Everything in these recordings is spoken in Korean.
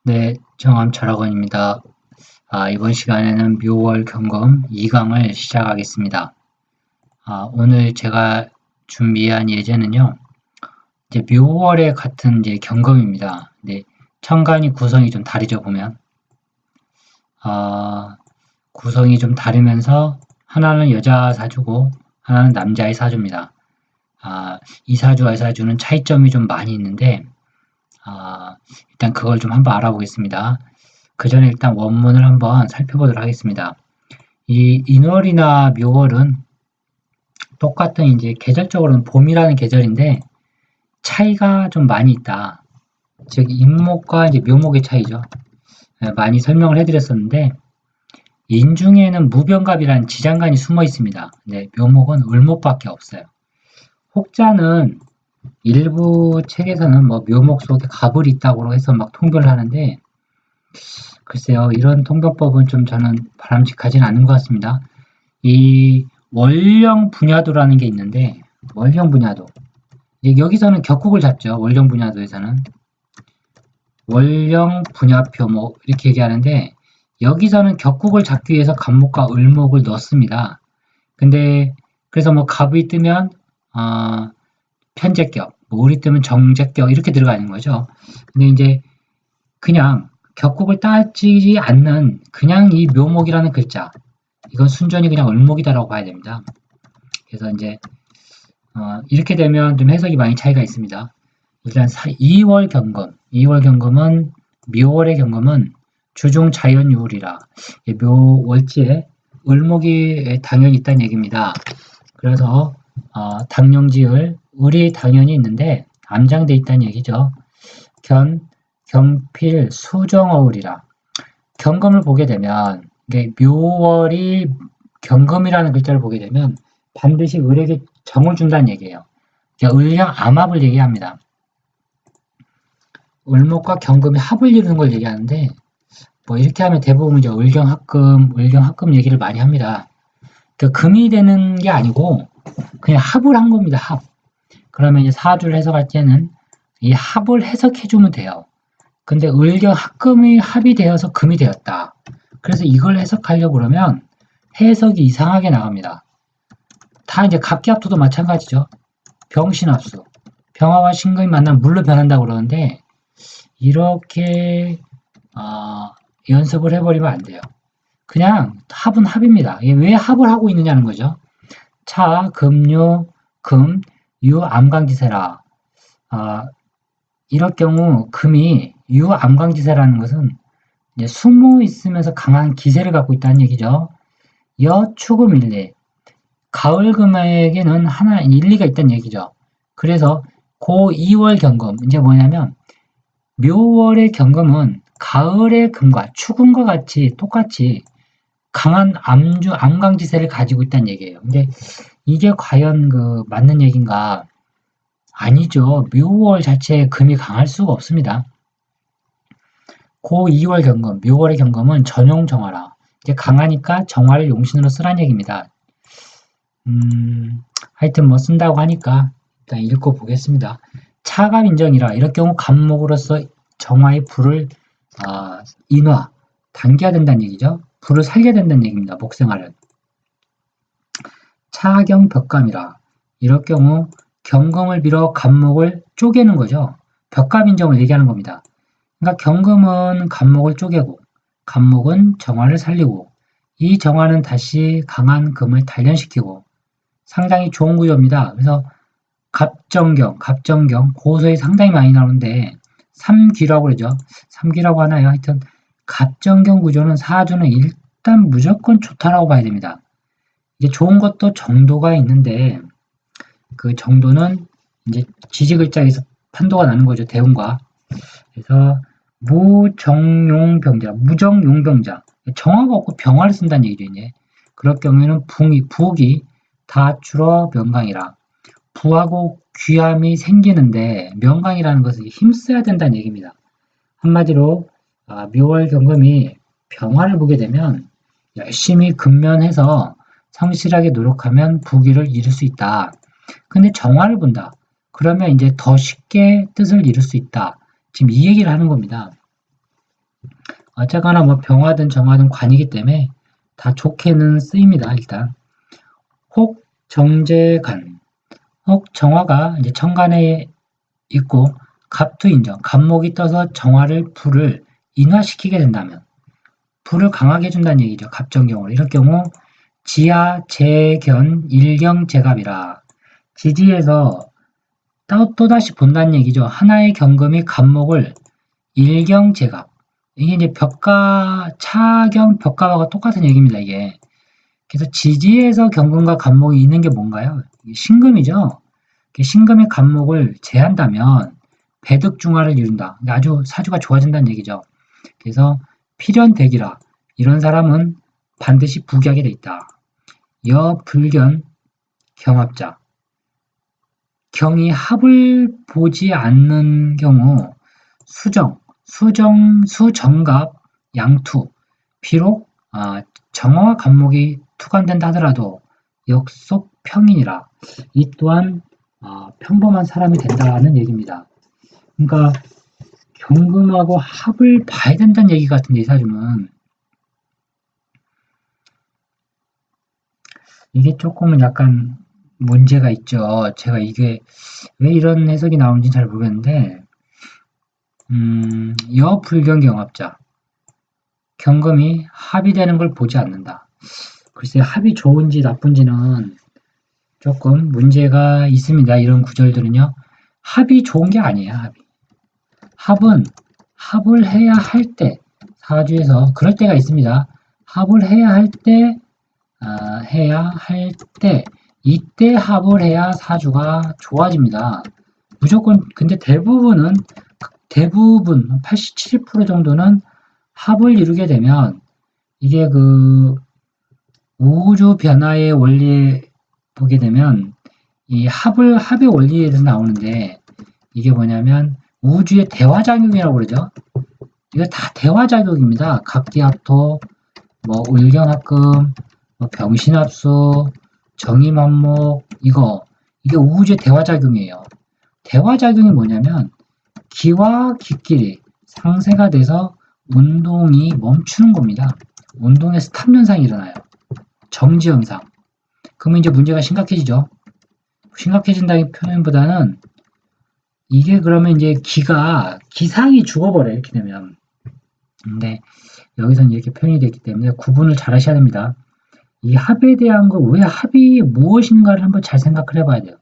네, 정암철학원입니다. 이번 시간에는 묘월 경금 2강을 시작하겠습니다. 오늘 제가 준비한 예제는요, 이제 묘월에 같은 이제 경금입니다. 네, 천간이 구성이 좀 다르죠, 보면. 구성이 좀 다르면서 하나는 여자 사주고 하나는 남자의 사주입니다. 이 사주와 이 사주는 차이점이 좀 많이 있는데, 일단 그걸 좀 한번 알아보겠습니다. 그 전에 일단 원문을 한번 살펴보도록 하겠습니다. 이 인월이나 묘월은 똑같은 이제 계절적으로는 봄이라는 계절인데 차이가 좀 많이 있다. 즉 인목과 이제 묘목의 차이죠. 많이 설명을 해드렸었는데 인중에는 무병갑이라는 지장간이 숨어 있습니다. 네, 묘목은 을목밖에 없어요. 혹자는 일부 책에서는 뭐 묘목 속에 갑을이 있다고 해서 막 통변을 하는데 글쎄요, 이런 통변법은 좀 저는 바람직하진 않은 것 같습니다. 이 원령 분야도라는 게 있는데 원령 분야도 여기서는 격국을 잡죠. 원령 분야도에서는 원령 분야표 뭐 이렇게 얘기하는데 여기서는 격국을 잡기 위해서 갑목과 을목을 넣습니다. 근데 그래서 뭐 갑이 뜨면 편제격, 뭐 을이 뜨면 정제격 이렇게 들어가는 거죠. 근데 이제 그냥 격국을 따지지 않는 그냥 이 묘목이라는 글자 이건 순전히 그냥 을목이다라고 봐야 됩니다. 그래서 이제 이렇게 되면 좀 해석이 많이 차이가 있습니다. 일단 2월 경금, 2월 경금은 묘월의 경금은 주중 자연유월이라 묘월지에 을목이 당연히 있다는 얘기입니다. 그래서 당령지을 을이 당연히 있는데 암장돼 있다는 얘기죠. 경필 수정어울이라 경금을 보게 되면 묘월이 경금이라는 글자를 보게 되면 반드시 을에게 정을 준다는 얘기예요. 그러니까 을령 암합을 얘기합니다. 을목과 경금이 합을 이루는 걸 얘기하는데 뭐 이렇게 하면 대부분 이제 을경합금 얘기를 많이 합니다. 그러니까 금이 되는 게 아니고 그냥 합을 한 겁니다. 합. 그러면 이제 사주를 해석할 때는 이 합을 해석해주면 돼요. 근데 을경합금이 합이 되어서 금이 되었다. 그래서 이걸 해석하려고 그러면 해석이 이상하게 나갑니다. 다 이제 갑기합도도 마찬가지죠. 병신합수. 병화와 신금이 만나면 물로 변한다고 그러는데 이렇게 연습을 해버리면 안 돼요. 그냥 합은 합입니다. 왜 합을 하고 있느냐는 거죠. 차, 금유, 금, 유, 암강지세라. 이럴 경우 금이 유, 암강지세라는 것은 이제 숨어 있으면서 강한 기세를 갖고 있다는 얘기죠. 여, 추금, 일리. 가을금에게는 하나 일리가 있다는 얘기죠. 그래서 고 2월 경금 이제 뭐냐면 묘월의 경금은 가을의 금과 추금과 같이 똑같이 강한 암강지세를 가지고 있다는 얘기예요. 근데 이게 과연 그 맞는 얘기인가? 아니죠. 묘월 자체에 금이 강할 수가 없습니다. 고 2월 경금, 묘월의 경금은 전용 정화라. 이제 강하니까 정화를 용신으로 쓰란 얘기입니다. 하여튼 뭐 쓴다고 하니까 일단 읽고 보겠습니다. 차갑 인정이라 이럴 경우 갑목으로서 정화의 불을 인화, 당겨야 된다는 얘기죠. 불을 살려야 된다는 얘기입니다. 목생활은. 차경 벽감이라 이럴 경우 경금을 빌어 갑목을 쪼개는 거죠. 벽감 인정을 얘기하는 겁니다. 그러니까 경금은 갑목을 쪼개고 갑목은 정화를 살리고 이 정화는 다시 강한 금을 단련시키고 상당히 좋은 구조입니다. 그래서 갑정경 고소에 상당히 많이 나오는데 삼귀라고 그러죠. 삼귀라고 하나요? 하여튼 갑정경 구조는 사주는 일단 무조건 좋다라고 봐야 됩니다. 이제 좋은 것도 정도가 있는데 그 정도는 이제 지지글자에서 판도가 나는 거죠. 대운과. 그래서 무정용병자 정화가 없고 병화를 쓴다는 얘기죠. 이제 그럴 경우에는 부옥이 다출어 명강이라 부하고 귀함이 생기는데 명강이라는 것을 힘써야 된다는 얘기입니다. 한마디로 묘월 경금이 병화를 보게 되면 열심히 근면해서 성실하게 노력하면 부귀를 이룰 수 있다. 근데 정화를 본다. 그러면 이제 더 쉽게 뜻을 이룰 수 있다. 지금 이 얘기를 하는 겁니다. 어쨌거나 뭐 병화든 정화든 관이기 때문에 다 좋게는 쓰입니다. 일단 혹 정제간, 혹 정화가 이제 천간에 있고 갑투인정, 갑목이 떠서 정화를 불을 인화시키게 된다면 불을 강하게 해준다는 얘기죠. 갑정경으로. 이럴 경우 지하, 재견, 일경, 재갑이라 지지에서 또다시 본다는 얘기죠. 하나의 경금이 갑목을 일경, 재갑. 이게 이제 벽가, 차경, 벽가와 똑같은 얘기입니다. 이게. 그래서 지지에서 경금과 갑목이 있는 게 뭔가요? 신금이죠. 신금의 갑목을 제한다면 배득중화를 이룬다. 아주 사주가 좋아진다는 얘기죠. 그래서 필연대기라 이런 사람은 반드시 부귀하게 돼 있다. 여불견 경합자 경이 합을 보지 않는 경우 수정갑, 양투 비록 정화와 갑목이 투관된다 하더라도 역속평인이라 이 또한 평범한 사람이 된다는 얘기입니다. 그러니까 경금하고 합을 봐야 된다는 얘기 같은데 이 사주는 이게 조금은 약간 문제가 있죠. 제가 이게 왜 이런 해석이 나오는지 잘 모르겠는데 여불경경합자 경금이 합이 되는 걸 보지 않는다. 글쎄 합이 좋은지 나쁜지는 조금 문제가 있습니다. 이런 구절들은요. 합이 좋은 게 아니에요. 합은 합을 해야 할 때 사주에서 그럴 때가 있습니다. 합을 해야 할 때 이때 합을 해야 사주가 좋아집니다. 무조건 근데 대부분 87% 정도는 합을 이루게 되면 이게 그 우주 변화의 원리에 보게 되면 이 합의 원리에 대해서 나오는데 이게 뭐냐면 우주의 대화작용이라고 그러죠. 이거 다 대화작용입니다. 각기합토, 뭐 을견합금, 뭐 병신합수, 정임합목 이게 우주의 대화작용이에요. 대화작용이 뭐냐면 기와 기끼리 상쇄가 돼서 운동이 멈추는 겁니다. 운동에 스탑 현상이 일어나요. 정지 현상. 그러면 이제 문제가 심각해지죠. 심각해진다는 표현보다는 이게 그러면 이제 기상이 죽어버려요. 이렇게 되면. 근데 여기서는 이렇게 표현이 됐기 때문에 구분을 잘 하셔야 됩니다. 이 합에 대한 거 왜 합이 무엇인가를 한번 잘 생각을 해봐야 돼요.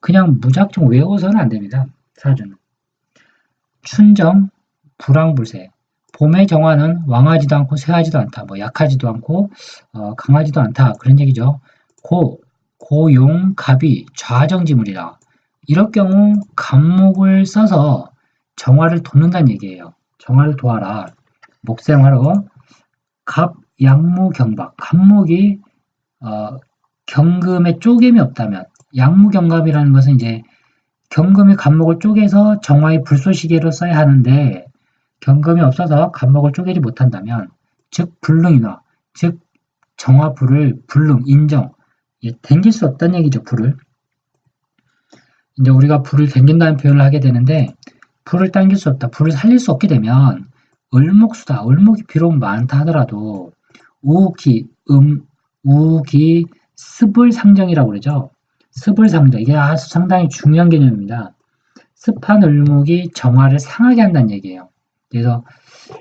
그냥 무작정 외워서는 안 됩니다. 사주는. 춘정, 불황불세. 봄의 정화는 왕하지도 않고 쇠하지도 않다. 뭐 약하지도 않고 강하지도 않다. 그런 얘기죠. 고용, 갑이 좌정지물이라. 이럴 경우 갑목을 써서 정화를 돕는다는 얘기예요. 정화를 도와라. 목생화로 갑, 양무, 경박. 갑목이 경금에 쪼개미 없다면 양무경갑이라는 것은 이제 경금이 갑목을 쪼개서 정화의 불쏘시개로 써야 하는데 경금이 없어서 갑목을 쪼개지 못한다면 즉 불능인화, 즉 정화불을 불능, 인정, 당길 수 없다는 얘기죠. 불을. 이제 우리가 불을 당긴다는 표현을 하게 되는데 불을 당길 수 없다, 불을 살릴 수 없게 되면 을목수다. 을목이 비록 많다 하더라도 우기, 우기, 습을상정이라고 그러죠. 습을상정. 이게 아주 상당히 중요한 개념입니다. 습한 을목이 정화를 상하게 한다는 얘기예요. 그래서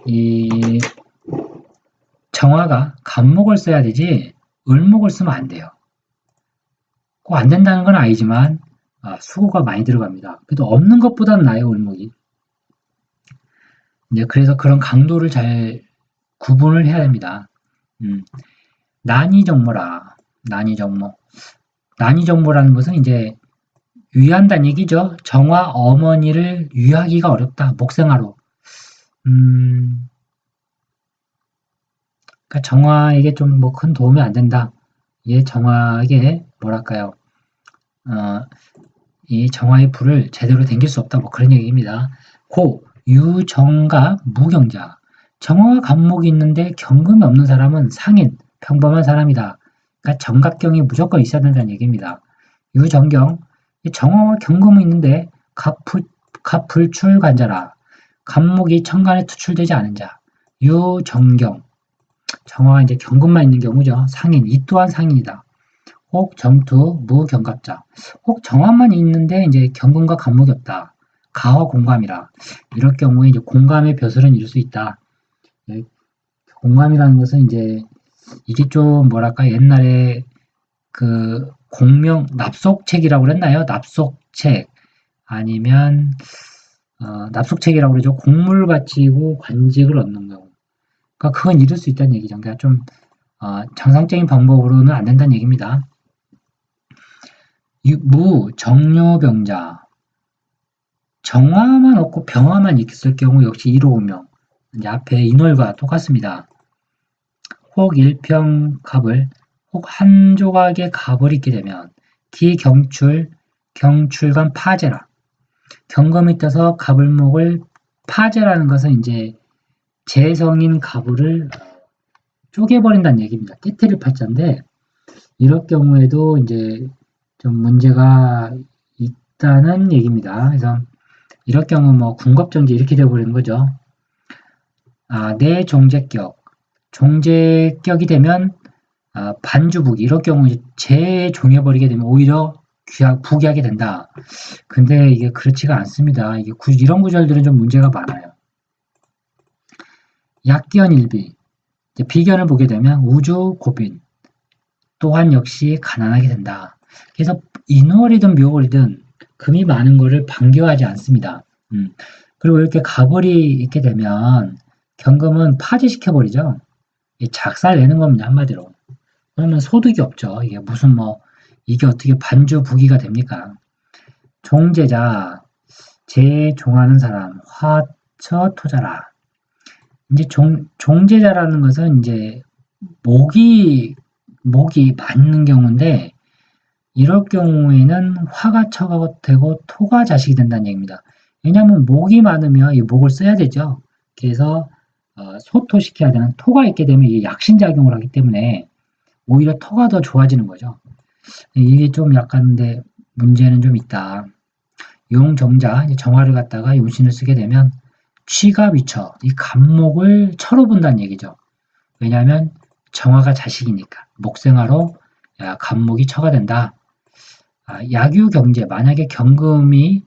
이 정화가 갑목을 써야 되지 을목을 쓰면 안 돼요. 꼭 안 된다는 건 아니지만 수고가 많이 들어갑니다. 그래도 없는 것보다는 나아요, 을목이. 이제 그래서 그런 강도를 잘 구분을 해야 됩니다. 난이정모라. 난이정모. 난이정모라는 것은 이제 유의한다는 얘기죠. 정화 어머니를 유의하기가 어렵다. 목생화로. 그러니까 정화에게 좀 뭐 큰 도움이 안 된다. 이게 정화에게 뭐랄까요? 이 정화의 불을 제대로 당길 수 없다. 뭐 그런 얘기입니다. 유정갑 무경자. 정화와 갑목이 있는데 경금이 없는 사람은 상인, 평범한 사람이다. 그러니까 정갑경이 무조건 있어야 된다는 얘기입니다. 유정경, 정화와 경금이 있는데 갑불출관자라. 갑목이 천간에 투출되지 않은 자. 유정경. 정화가 이제 경금만 있는 경우죠. 상인, 이 또한 상인이다. 혹 정투, 무경갑자. 혹 정화만 있는데 이제 경금과 간목이 없다. 가와 공감이라. 이럴 경우에 이제 공감의 벼슬은 이룰 수 있다. 공감이라는 것은 이제 이게 좀 뭐랄까 옛날에 그 공명 납속책이라고 그랬나요? 납속책 아니면 납속책이라고 그러죠. 공물을 바치고 관직을 얻는 경우. 그러니까 그건 이룰 수 있다는 얘기죠. 그러니까 좀 정상적인 방법으로는 안 된다는 얘기입니다. 정료병자. 정화만 없고 병화만 있을 경우 역시 1호명. 이제 앞에 인월과 똑같습니다. 혹 일평갑을 혹 한 조각의 갑을 입게 되면 기경출, 경출간 파제라. 경금이 떠서 갑을목을 파제라는 것은 이제 재성인 갑을 쪼개버린다는 얘기입니다. 깨트릴 파자인데 이럴 경우에도 이제 좀 문제가 있다는 얘기입니다. 그래서 이럴 경우 뭐 군겁정지 이렇게 되어버리는 거죠. 내 종제격. 종제격이 되면 반주북이 이럴 경우 재종해버리게 되면 오히려 부귀하게 된다. 근데 이게 그렇지가 않습니다. 이게 이런 구절들은 좀 문제가 많아요. 약견일비. 비견을 보게 되면 우주 고빈. 또한 역시 가난하게 된다. 그래서 인월이든 묘월이든 금이 많은 것을 반겨하지 않습니다. 그리고 이렇게 가벌이 있게 되면 경금은 파지시켜버리죠. 작살 내는 겁니다. 한마디로. 그러면 소득이 없죠. 이게 무슨 이게 어떻게 반주부기가 됩니까? 종제자, 재종하는 사람, 화처 토자라. 이제 종제자라는 것은 이제 목이 맞는 경우인데 이럴 경우에는 화가 처가 되고 토가 자식이 된다는 얘기입니다. 왜냐하면 목이 많으면 이 목을 써야 되죠. 그래서 소토시켜야 되는 토가 있게 되면 이게 약신작용을 하기 때문에 오히려 토가 더 좋아지는 거죠. 이게 좀 약간 근데 문제는 좀 있다. 용정자, 정화를 갖다가 용신을 쓰게 되면 취가 미쳐 이 간목을 처로 본다는 얘기죠. 왜냐하면 정화가 자식이니까 목생화로 간목이 처가 된다. 약유경제 만약에 경금이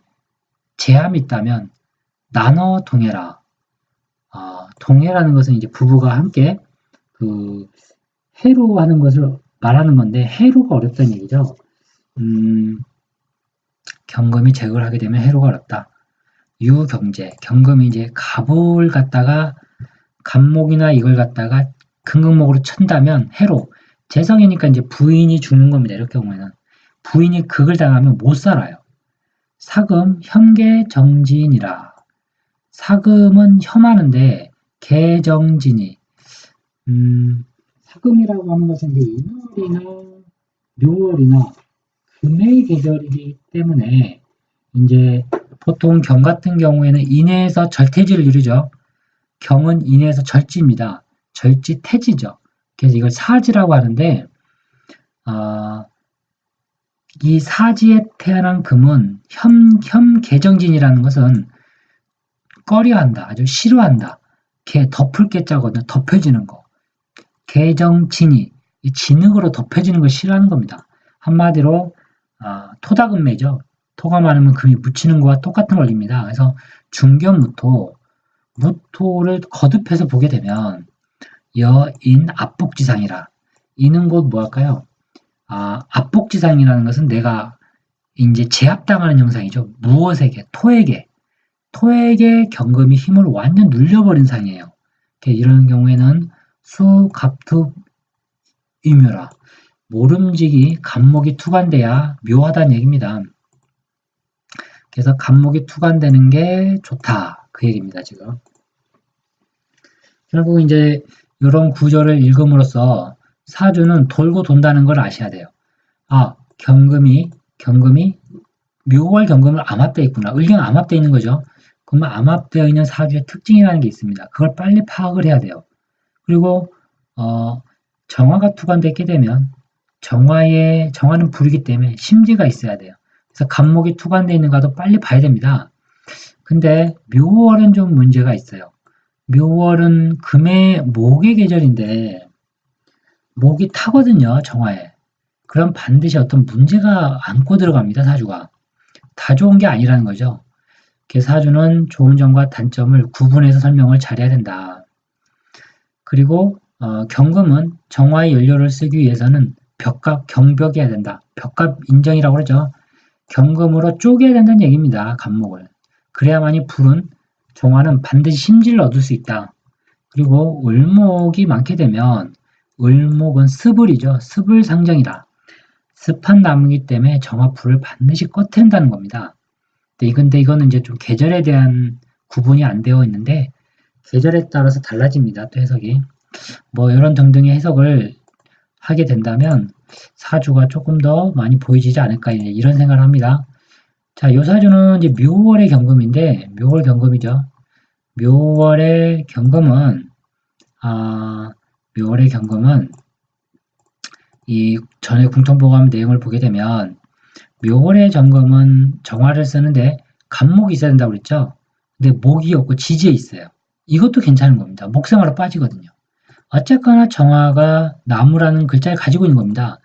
제함이 있다면 나눠 동해라. 동해라는 것은 이제 부부가 함께 그 해로하는 것을 말하는 건데 해로가 어렵다는 얘기죠. 경금이 제거를 하게 되면 해로가 어렵다. 유경제 경금이 이제 갑을 갖다가 간목이나 이걸 갖다가 금극목으로 친다면 해로 재성이니까 이제 부인이 죽는 겁니다. 이럴 경우에는 부인이 극을 당하면 못 살아요. 사금 현계정진이라. 사금은 혐하는데 계정진이 사금이라고 하는 것은 이제 인월이나 묘월이나 금의 계절이기 때문에 이제 보통 경 같은 경우에는 인해에서 절퇴지를 이루죠. 경은 인해에서 절지입니다. 절지 태지죠. 그래서 이걸 사지라고 하는데 이 사지에 태어난 금은 혐계정진이라는 것은 꺼려한다. 아주 싫어한다. 덮을 깨자거든요. 덮여지는 거. 계정진이 진흙으로 덮여지는 걸 싫어하는 겁니다. 한마디로 토다금매죠. 토가 많으면 금이 묻히는 거와 똑같은 원리입니다. 그래서 중견무토, 무토를 거듭해서 보게 되면 여인 압복지상이라. 이는 곧 뭐할까요? 압복지상이라는 것은 내가 이제 제압당하는 형상이죠. 무엇에게? 토에게 경금이 힘을 완전 눌려버린 상이에요. 이런 경우에는 수, 갑투, 이묘라. 모름지기, 간목이 투간돼야 묘하다는 얘기입니다. 그래서 간목이 투간되는 게 좋다. 그 얘기입니다, 지금. 결국 이제 이런 구절을 읽음으로써 사주는 돌고 돈다는 걸 아셔야 돼요. 경금이 묘월 경금을 암합되어 있구나. 을경 암합되어 있는 거죠. 그러면 암합되어 있는 사주의 특징이라는 게 있습니다. 그걸 빨리 파악을 해야 돼요. 그리고 정화가 투간됐게 되면 정화는 불이기 때문에 심지가 있어야 돼요. 그래서 간목이 투간되어 있는가도 빨리 봐야 됩니다. 근데 묘월은 좀 문제가 있어요. 묘월은 목의 계절인데 목이 타거든요, 정화에. 그럼 반드시 어떤 문제가 안고 들어갑니다, 사주가. 다 좋은 게 아니라는 거죠. 사주는 좋은 점과 단점을 구분해서 설명을 잘해야 된다. 그리고 경금은 정화의 연료를 쓰기 위해서는 벽갑, 경벽해야 된다. 벽갑 인정이라고 그러죠. 경금으로 쪼개야 된다는 얘기입니다. 갑목을. 그래야만이 불은 정화는 반드시 심지를 얻을 수 있다. 그리고 을목이 많게 되면 을목은 습을이죠. 습을 상정이다. 습한 나무이기 때문에 정화 불을 반드시 꺼트린다는 겁니다. 근데 이거는 이제 좀 계절에 대한 구분이 안 되어 있는데 계절에 따라서 달라집니다. 또 해석이. 뭐 이런 등등의 해석을 하게 된다면 사주가 조금 더 많이 보여지지 않을까 이런 생각을 합니다. 자, 요 사주는 이제 묘월의 경금인데 묘월 경금이죠. 묘월의 경금은 묘월의 경금은 이 전에 궁통보감 내용을 보게 되면 묘월의 경금은 정화를 쓰는데 간목이 있어야 된다고 그랬죠. 근데 목이 없고 지지에 있어요. 이것도 괜찮은 겁니다. 목생화로 빠지거든요. 어쨌거나 정화가 나무라는 글자를 가지고 있는 겁니다.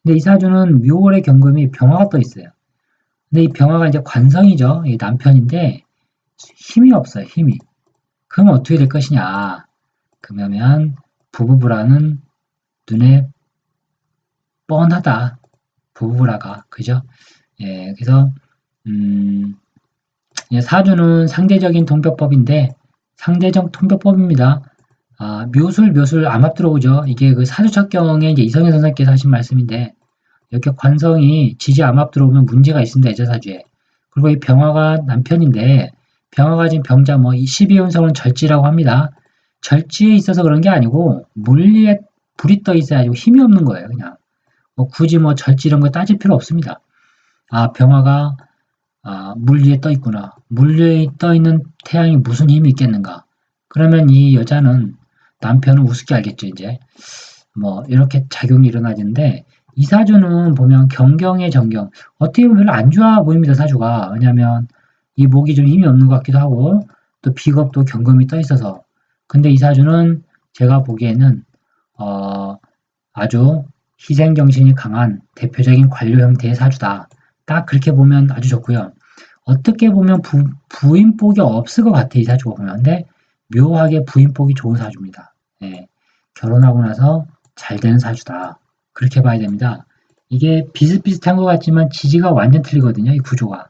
근데 이 사주는 묘월의 경금이 병화가 떠 있어요. 근데 이 병화가 이제 관성이죠. 이 남편인데 힘이 없어요. 힘이. 그럼 어떻게 될 것이냐. 그러면 부부불화는 눈에 뻔하다. 부부불화가. 그죠? 예, 그래서 사주는 상대적인 통변법인데 상대적 통변법입니다. 묘술 암합 들어오죠. 이게 그 사주첩경에 이제 이성현 선생님께서 하신 말씀인데 이렇게 관성이 지지 암합 들어오면 문제가 있습니다. 애자사주에. 그리고 이 병화가 남편인데 병화가 지금 병자 뭐 12운성은 절지라고 합니다. 절지에 있어서 그런 게 아니고 물리에 불이 떠 있어야지 힘이 없는 거예요. 그냥 뭐 굳이 뭐 절지 이런 거 따질 필요 없습니다. 병화가 물 위에 떠 있구나. 물 위에 떠 있는 태양이 무슨 힘이 있겠는가. 그러면 이 여자는 남편은 우습게 알겠죠. 이제 뭐 이렇게 작용이 일어나는데 이 사주는 보면 경경의 정경 어떻게 보면 별로 안 좋아 보입니다. 사주가. 왜냐하면 이 목이 좀 힘이 없는 것 같기도 하고 또 비겁도 경금이 떠 있어서 근데 이 사주는 제가 보기에는 아주 희생정신이 강한 대표적인 관료 형태의 사주다. 딱 그렇게 보면 아주 좋고요. 어떻게 보면 부인복이 없을 것 같아 이 사주가 보면. 근데 묘하게 부인복이 좋은 사주입니다. 예, 결혼하고 나서 잘 되는 사주다. 그렇게 봐야 됩니다. 이게 비슷비슷한 것 같지만 지지가 완전 틀리거든요. 이 구조가.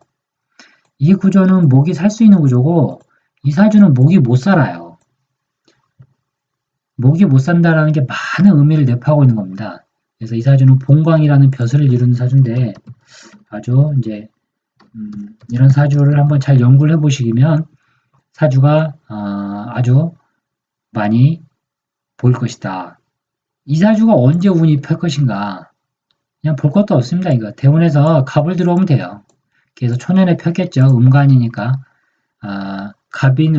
이 구조는 목이 살 수 있는 구조고 이 사주는 목이 못 살아요. 목이 못 산다라는 게 많은 의미를 내포하고 있는 겁니다. 그래서 이 사주는 본광이라는 벼슬을 이루는 사주인데 아주 이제 이런 사주를 한번 잘 연구를 해보시면 사주가 아주 많이 보일 것이다. 이 사주가 언제 운이 펼 것인가 그냥 볼 것도 없습니다. 이거 대운에서 갑을 들어오면 돼요. 그래서 초년에 폈겠죠. 음간이니까 갑인,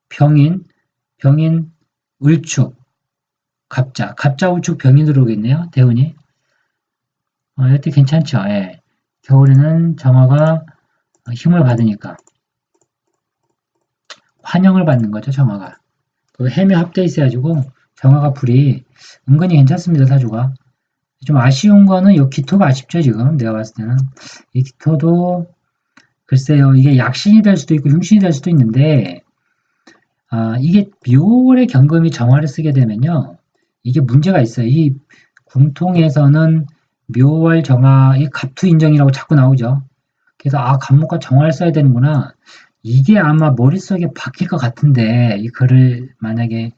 병인, 을축, 갑자, 을축, 병인 들어오겠네요. 대운이. 이때 괜찮죠. 예. 겨울에는 정화가 힘을 받으니까 환영을 받는 거죠. 정화가. 그 해묘 합돼 있어가지고 정화가 불이 은근히 괜찮습니다. 사주가. 좀 아쉬운 거는 이 기토가 아쉽죠. 지금 내가 봤을 때는 이 기토도 글쎄요. 이게 약신이 될 수도 있고 흉신이 될 수도 있는데 이게 묘월의 경금이 정화를 쓰게 되면요. 이게 문제가 있어요. 이 궁통에서는 묘월 정화, 이 갑투 인정이라고 자꾸 나오죠. 그래서 갑목과 정화를 써야 되는구나. 이게 아마 머릿속에 박힐 것 같은데 이 글을 만약에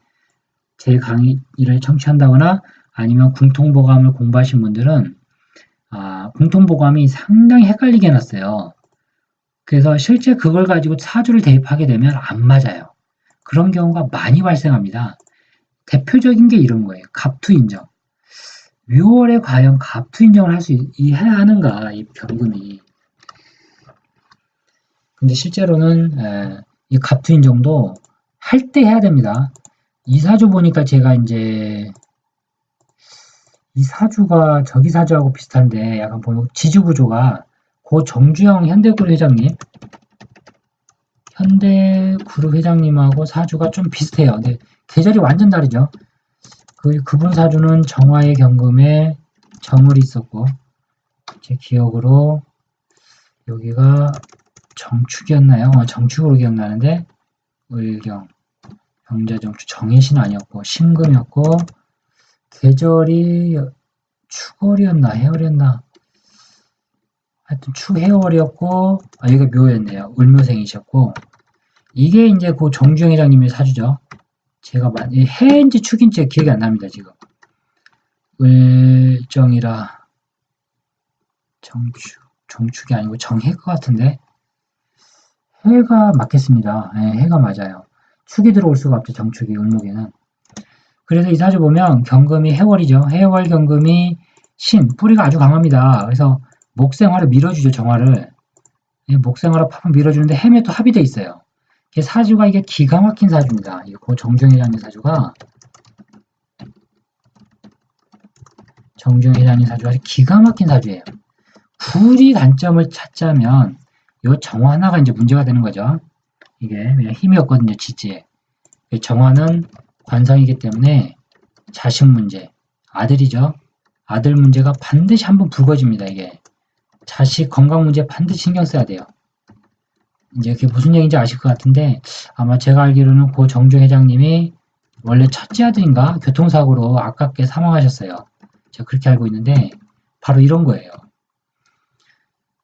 제 강의를 청취한다거나 아니면 궁통보감을 공부하신 분들은 궁통보감이 상당히 헷갈리게 해놨어요. 그래서 실제 그걸 가지고 사주를 대입하게 되면 안 맞아요. 그런 경우가 많이 발생합니다. 대표적인 게 이런 거예요. 갑투 인정. 6월에 과연 갑투 인정을 할 수 해야 하는가, 이 병금이. 근데 실제로는 이 갑투 인정도 할 때 해야 됩니다. 이 사주 보니까 제가 이제 이 사주가 저기 사주하고 비슷한데 약간 보면 지주 구조가 고 정주영 현대그룹 회장님 현대그룹 회장님하고 사주가 좀 비슷해요. 근데 계절이 완전 다르죠. 그분 사주는 정화의 경금에 정을이 있었고, 제 기억으로 여기가 정축이었나요? 정축으로 기억나는데, 을경, 병자정축, 정해신 아니었고, 신금이었고, 계절이 축월이었나, 해월이었나, 하여튼 축해월이었고, 여기가 묘였네요. 을묘생이셨고, 이게 이제 그 정주영 회장님의 사주죠. 제가 해인지 축인지 기억이 안 납니다, 지금. 을정이라, 정축이 아니고 정해일 것 같은데, 해가 맞겠습니다. 네, 해가 맞아요. 축이 들어올 수가 없죠, 정축이, 을목에는. 그래서 이 사주 보면 경금이 해월이죠. 해월 경금이 신, 뿌리가 아주 강합니다. 그래서 목생화를 밀어주죠, 정화를. 목생화로 팍 밀어주는데 해매 또 합이 돼 있어요. 사주가 이게 기가 막힌 사주입니다. 그 정중회장님 사주가 정중회장님 사주가 아주 기가 막힌 사주예요. 굳이 단점을 찾자면 요 정화 하나가 이제 문제가 되는 거죠. 이게 그냥 힘이 없거든요, 지지에. 정화는 관성이기 때문에 자식 문제, 아들이죠. 아들 문제가 반드시 한번 불거집니다, 이게. 자식 건강 문제 반드시 신경 써야 돼요. 이제 그게 무슨 얘기인지 아실 것 같은데, 아마 제가 알기로는 고 정중 회장님이 원래 첫째 아들인가 교통사고로 아깝게 사망하셨어요. 제가 그렇게 알고 있는데, 바로 이런 거예요.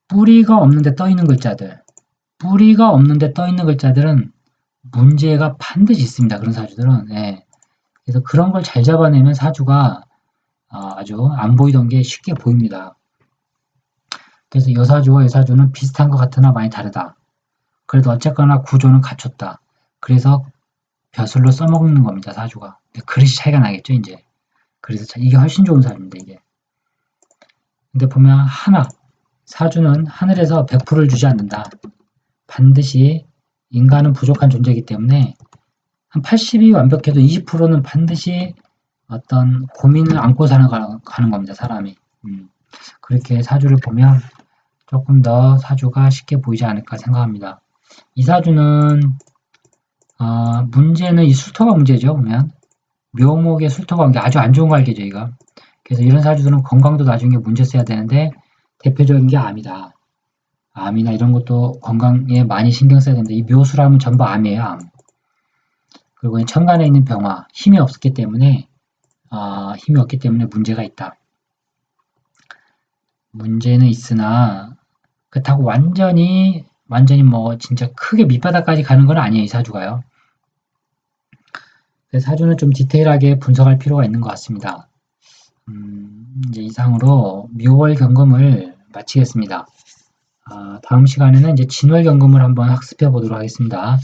뿌리가 없는데 떠 있는 글자들. 뿌리가 없는데 떠 있는 글자들은 문제가 반드시 있습니다. 그런 사주들은. 네. 그래서 그런 걸 잘 잡아내면 사주가 아주 안 보이던 게 쉽게 보입니다. 그래서 여사주와 여사주는 비슷한 것 같으나 많이 다르다. 그래도 어쨌거나 구조는 갖췄다. 그래서 벼슬로 써먹는 겁니다, 사주가. 그릇이 차이가 나겠죠, 이제. 그래서 이게 훨씬 좋은 사주인데, 이게. 근데 보면 하나, 사주는 하늘에서 100%를 주지 않는다. 반드시 인간은 부족한 존재이기 때문에 한 80이 완벽해도 20%는 반드시 어떤 고민을 안고 가는 겁니다, 사람이. 그렇게 사주를 보면 조금 더 사주가 쉽게 보이지 않을까 생각합니다. 이 사주는 문제는 이 술토가 문제죠. 보면 묘목의 술토가 온 게 아주 안 좋은 거 알겠죠, 이거. 그래서 이런 사주들은 건강도 나중에 문제 써야 되는데 대표적인 게 암이다. 암이나 이런 것도 건강에 많이 신경 써야 되는데 이 묘술암은 전부 암이에요, 암. 그리고 천간에 있는 병화, 힘이 없기 때문에 문제가 있다. 문제는 있으나 그렇다고 완전히 뭐 진짜 크게 밑바닥까지 가는 건 아니에요, 이 사주가요. 사주는 좀 디테일하게 분석할 필요가 있는 것 같습니다. 이제 이상으로 묘월 경금을 마치겠습니다. 다음 시간에는 이제 진월 경금을 한번 학습해 보도록 하겠습니다.